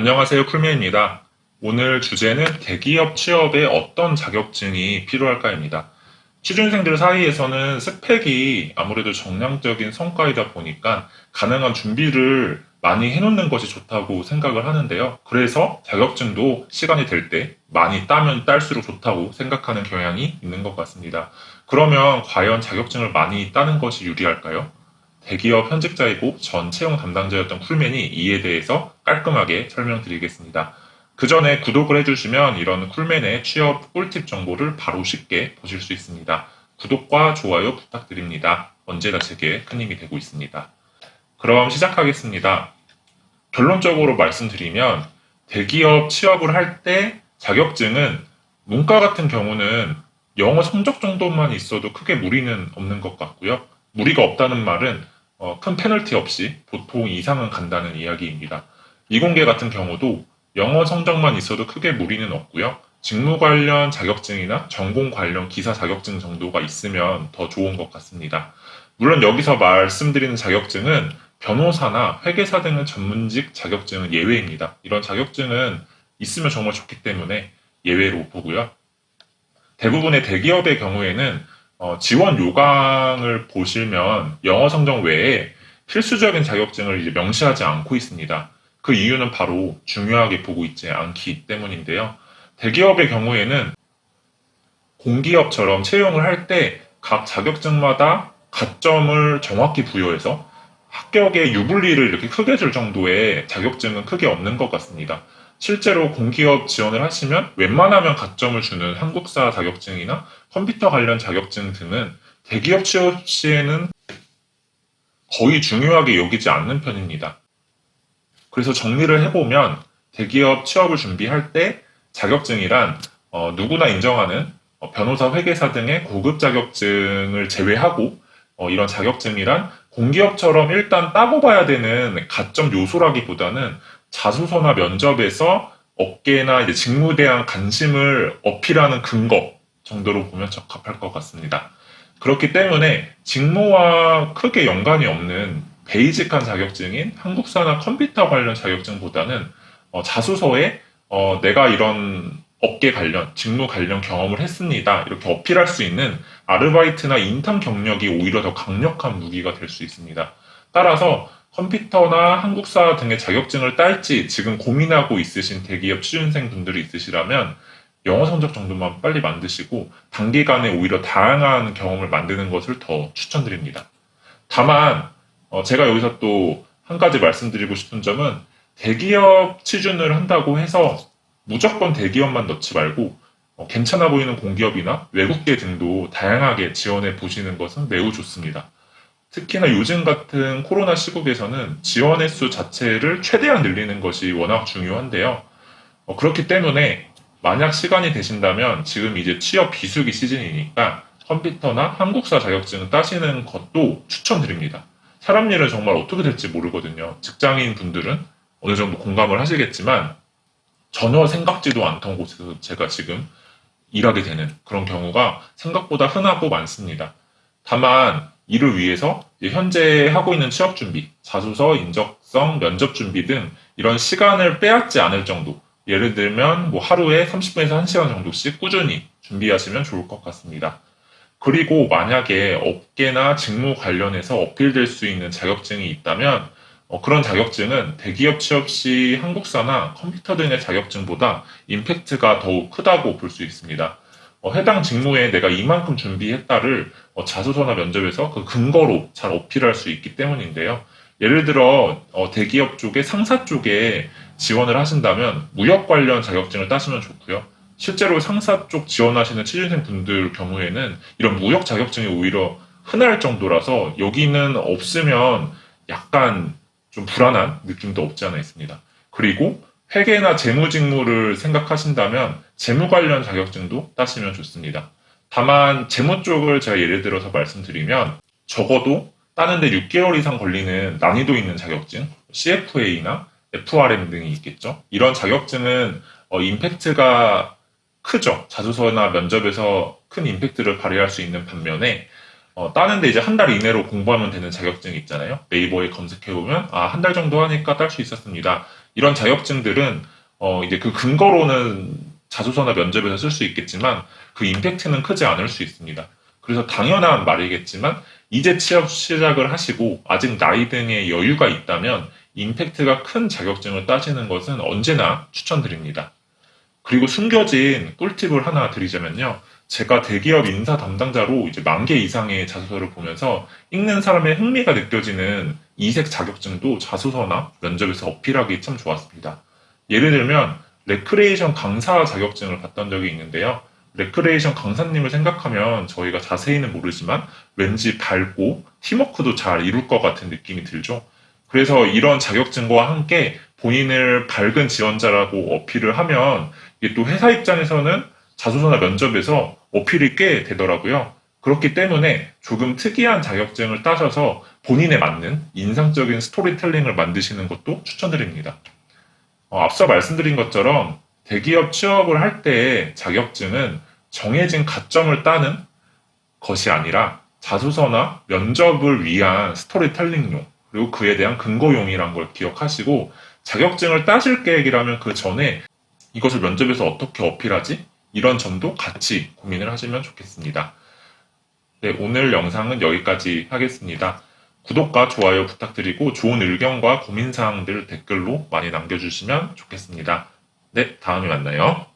안녕하세요. 풀메입니다. 오늘 주제는 대기업 취업에 어떤 자격증이 필요할까입니다. 취준생들 사이에서는 스펙이 아무래도 정량적인 성과이다 보니까 가능한 준비를 많이 해놓는 것이 좋다고 생각을 하는데요. 그래서 자격증도 시간이 될 때 많이 따면 딸수록 좋다고 생각하는 경향이 있는 것 같습니다. 그러면 과연 자격증을 많이 따는 것이 유리할까요? 대기업 현직자이고 전 채용 담당자였던 쿨맨이 이에 대해서 깔끔하게 설명드리겠습니다. 그 전에 구독을 해주시면 이런 쿨맨의 취업 꿀팁 정보를 바로 쉽게 보실 수 있습니다. 구독과 좋아요 부탁드립니다. 언제나 제게 큰 힘이 되고 있습니다. 그럼 시작하겠습니다. 결론적으로 말씀드리면 대기업 취업을 할 때 자격증은 문과 같은 경우는 영어 성적 정도만 있어도 크게 무리는 없는 것 같고요. 무리가 없다는 말은 큰 페널티 없이 보통 이상은 간다는 이야기입니다. 이공계 같은 경우도 영어 성적만 있어도 크게 무리는 없고요. 직무 관련 자격증이나 전공 관련 기사 자격증 정도가 있으면 더 좋은 것 같습니다. 물론 여기서 말씀드리는 자격증은 변호사나 회계사 등의 전문직 자격증은 예외입니다. 이런 자격증은 있으면 정말 좋기 때문에 예외로 보고요. 대부분의 대기업의 경우에는 지원 요강을 보시면 영어 성적 외에 필수적인 자격증을 이제 명시하지 않고 있습니다. 그 이유는 바로 중요하게 보고 있지 않기 때문인데요. 대기업의 경우에는 공기업처럼 채용을 할 때 각 자격증마다 가점을 정확히 부여해서 합격의 유불리를 이렇게 크게 줄 정도의 자격증은 크게 없는 것 같습니다. 실제로 공기업 지원을 하시면 웬만하면 가점을 주는 한국사 자격증이나 컴퓨터 관련 자격증 등은 대기업 취업 시에는 거의 중요하게 여기지 않는 편입니다. 그래서 정리를 해보면 대기업 취업을 준비할 때 자격증이란 누구나 인정하는 변호사, 회계사 등의 고급 자격증을 제외하고 이런 자격증이란 공기업처럼 일단 따고 봐야 되는 가점 요소라기보다는 자소서나 면접에서 업계나 이제 직무에 대한 관심을 어필하는 근거 정도로 보면 적합할 것 같습니다. 그렇기 때문에 직무와 크게 연관이 없는 베이직한 자격증인 한국사나 컴퓨터 관련 자격증보다는 자소서에 내가 이런 업계 관련, 직무 관련 경험을 했습니다. 이렇게 어필할 수 있는 아르바이트나 인턴 경력이 오히려 더 강력한 무기가 될 수 있습니다. 따라서 컴퓨터나 한국사 등의 자격증을 딸지 지금 고민하고 있으신 대기업 취준생 분들이 있으시라면 영어 성적 정도만 빨리 만드시고 단기간에 오히려 다양한 경험을 만드는 것을 더 추천드립니다. 다만 제가 여기서 또 한 가지 말씀드리고 싶은 점은 대기업 취준을 한다고 해서 무조건 대기업만 넣지 말고 괜찮아 보이는 공기업이나 외국계 등도 다양하게 지원해 보시는 것은 매우 좋습니다. 특히나 요즘 같은 코로나 시국에서는 지원 횟수 자체를 최대한 늘리는 것이 워낙 중요한데요. 그렇기 때문에 만약 시간이 되신다면 지금 이제 취업 비수기 시즌이니까 컴퓨터나 한국사 자격증 따시는 것도 추천드립니다. 사람 일은 정말 어떻게 될지 모르거든요. 직장인 분들은 어느 정도 공감을 하시겠지만 전혀 생각지도 않던 곳에서 제가 지금 일하게 되는 그런 경우가 생각보다 흔하고 많습니다. 다만 이를 위해서 현재 하고 있는 취업 준비, 자소서, 인적성, 면접 준비 등 이런 시간을 빼앗지 않을 정도, 예를 들면 뭐 하루에 30분에서 1시간 정도씩 꾸준히 준비하시면 좋을 것 같습니다. 그리고 만약에 업계나 직무 관련해서 어필될 수 있는 자격증이 있다면 그런 자격증은 대기업 취업 시 한국사나 컴퓨터 등의 자격증보다 임팩트가 더욱 크다고 볼 수 있습니다. 해당 직무에 내가 이만큼 준비했다를 자소서나 면접에서 그 근거로 잘 어필할 수 있기 때문인데요. 예를 들어 대기업 쪽에 상사 쪽에 지원을 하신다면 무역 관련 자격증을 따시면 좋고요. 실제로 상사 쪽 지원하시는 취준생 분들 경우에는 이런 무역 자격증이 오히려 흔할 정도라서 여기는 없으면 약간 좀 불안한 느낌도 없지 않아 있습니다. 그리고 회계나 재무 직무를 생각하신다면 재무 관련 자격증도 따시면 좋습니다. 다만 재무 쪽을 제가 예를 들어서 말씀드리면 적어도 따는데 6개월 이상 걸리는 난이도 있는 자격증, CFA나 FRM 등이 있겠죠. 이런 자격증은 임팩트가 크죠. 자소서나 면접에서 큰 임팩트를 발휘할 수 있는 반면에 따는데 이제 한 달 이내로 공부하면 되는 자격증이 있잖아요. 네이버에 검색해보면 한 달 정도 하니까 딸 수 있었습니다. 이런 자격증들은 이제 그 근거로는 자소서나 면접에서 쓸 수 있겠지만 그 임팩트는 크지 않을 수 있습니다. 그래서 당연한 말이겠지만 이제 취업 시작을 하시고 아직 나이 등의 여유가 있다면 임팩트가 큰 자격증을 따시는 것은 언제나 추천드립니다. 그리고 숨겨진 꿀팁을 하나 드리자면요. 제가 대기업 인사 담당자로 이제 10,000개 이상의 자소서를 보면서 읽는 사람의 흥미가 느껴지는 이색 자격증도 자소서나 면접에서 어필하기 참 좋았습니다. 예를 들면 레크레이션 강사 자격증을 봤던 적이 있는데요. 레크레이션 강사님을 생각하면 저희가 자세히는 모르지만 왠지 밝고 팀워크도 잘 이룰 것 같은 느낌이 들죠. 그래서 이런 자격증과 함께 본인을 밝은 지원자라고 어필을 하면 이게 또 회사 입장에서는 자소서나 면접에서 어필이 꽤 되더라고요. 그렇기 때문에 조금 특이한 자격증을 따셔서 본인에 맞는 인상적인 스토리텔링을 만드시는 것도 추천드립니다. 앞서 말씀드린 것처럼 대기업 취업을 할 때의 자격증은 정해진 가점을 따는 것이 아니라 자소서나 면접을 위한 스토리텔링용, 그리고 그에 대한 근거용이란 걸 기억하시고 자격증을 따실 계획이라면 그 전에 이것을 면접에서 어떻게 어필하지? 이런 점도 같이 고민을 하시면 좋겠습니다. 네, 오늘 영상은 여기까지 하겠습니다. 구독과 좋아요 부탁드리고 좋은 의견과 고민사항들 댓글로 많이 남겨주시면 좋겠습니다. 네, 다음에 만나요.